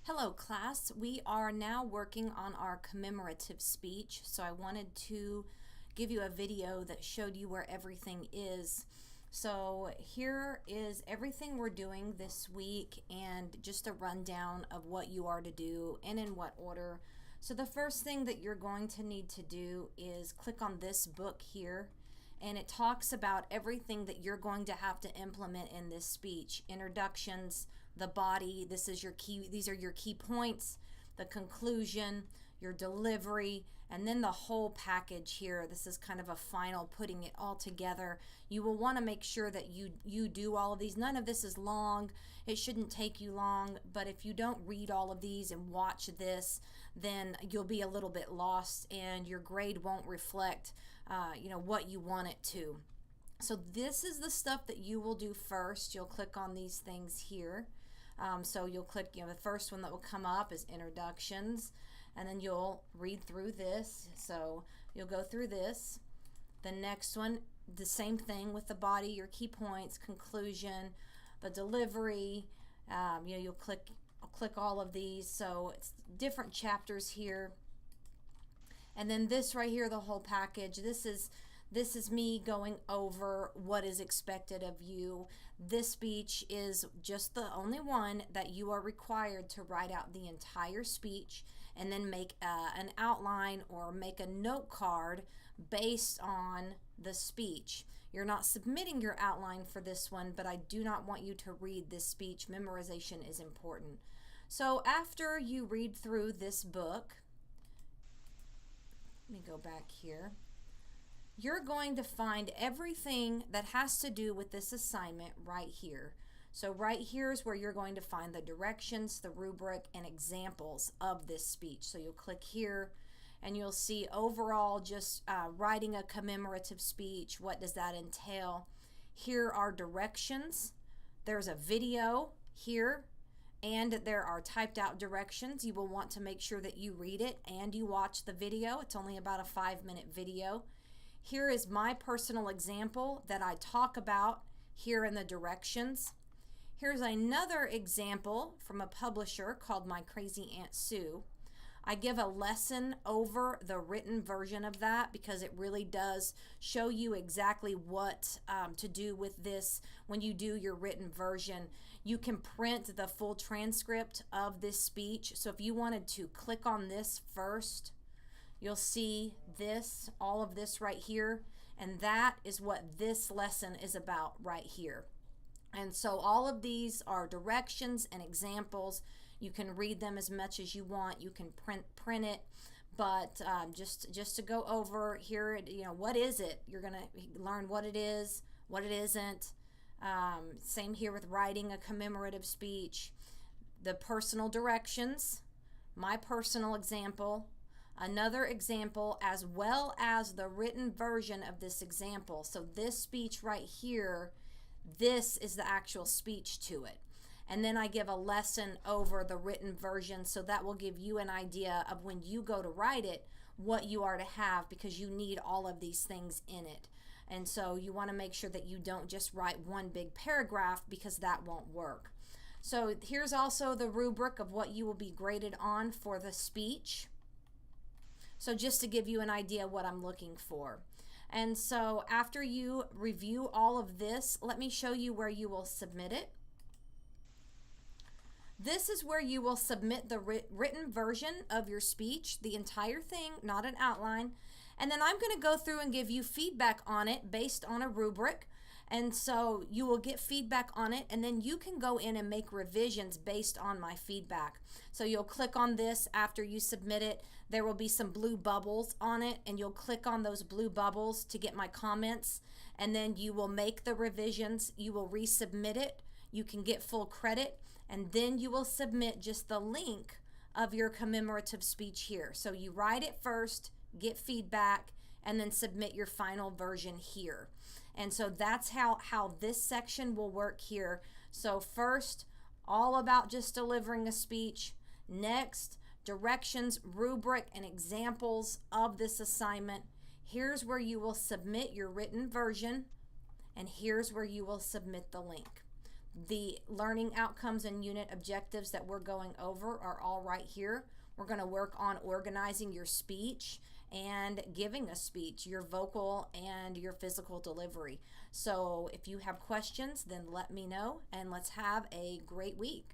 Hello class, we are now working on our commemorative speech, so I wanted to give you a video that showed you where everything is. So here is everything we're doing this week and just a rundown of what you are to do and in what order. So the first thing that you're going to need to do is click on this book here, and it talks about everything that you're going to have to implement in this speech. Introductions, the body, these are your key points, the conclusion, your delivery, and then the whole package here. This is kind of a final putting it all together. You will want to make sure that you do all of these. None of this is long. It shouldn't take you long, but if you don't read all of these and watch this, then you'll be a little bit lost and your grade won't reflect what you want it to. So this is the stuff that you will do first. You'll click on these things here. So you'll click, the first one that will come up is introductions, and then you'll read through this. So you'll go through this. The next one, the same thing with the body, your key points, conclusion, the delivery. You'll click all of these. So it's different chapters here. And then this right here, the whole package. This is me going over what is expected of you. This speech is just the only one that you are required to write out the entire speech and then make an outline or make a note card based on the speech. You're not submitting your outline for this one, but I do not want you to read this speech. Memorization is important. So after you read through this book, let me go back here. You're going to find everything that has to do with this assignment right here. So right here is where you're going to find the directions, the rubric, and examples of this speech. So you'll click here and you'll see overall just writing a commemorative speech. What does that entail? Here are directions. There's a video here, and there are typed out directions. You will want to make sure that you read it and you watch the video. It's only about a 5-minute video. Here is my personal example that I talk about here in the directions. Here's another example from a publisher called My Crazy Aunt Sue. I give a lesson over the written version of that because it really does show you exactly what to do with this when you do your written version. You can print the full transcript of this speech. So if you wanted to click on this first, you'll see this, all of this right here, and that is what this lesson is about right here. And so all of these are directions and examples. You can read them as much as you want. You can print it, but just to go over here, what is it? You're going to learn what it is, what it isn't. Same here with writing a commemorative speech. The personal directions, my personal example, another example, as well as the written version of this example. So this speech right here, this is the actual speech to it. And then I give a lesson over the written version, so that will give you an idea of when you go to write it, what you are to have, because you need all of these things in it. And so you want to make sure that you don't just write one big paragraph, because that won't work. So here's also the rubric of what you will be graded on for the speech. So just to give you an idea what I'm looking for. And so after you review all of this, let me show you where you will submit it. This is where you will submit the written version of your speech, the entire thing, not an outline. And then I'm going to go through and give you feedback on it based on a rubric. And so you will get feedback on it, and then you can go in and make revisions based on my feedback. So you'll click on this after you submit it. There will be some blue bubbles on it, and you'll click on those blue bubbles to get my comments, and then you will make the revisions. You will resubmit it. You can get full credit, and then you will submit just the link of your commemorative speech here. So you write it first, get feedback, and then submit your final version here. And so that's how this section will work here. So first, all about just delivering a speech. Next, directions, rubric, and examples of this assignment. Here's where you will submit your written version, and here's where you will submit the link. The learning outcomes and unit objectives that we're going over are all right here. We're going to work on organizing your speech and giving a speech, your vocal and your physical delivery. So if you have questions, then let me know, and let's have a great week.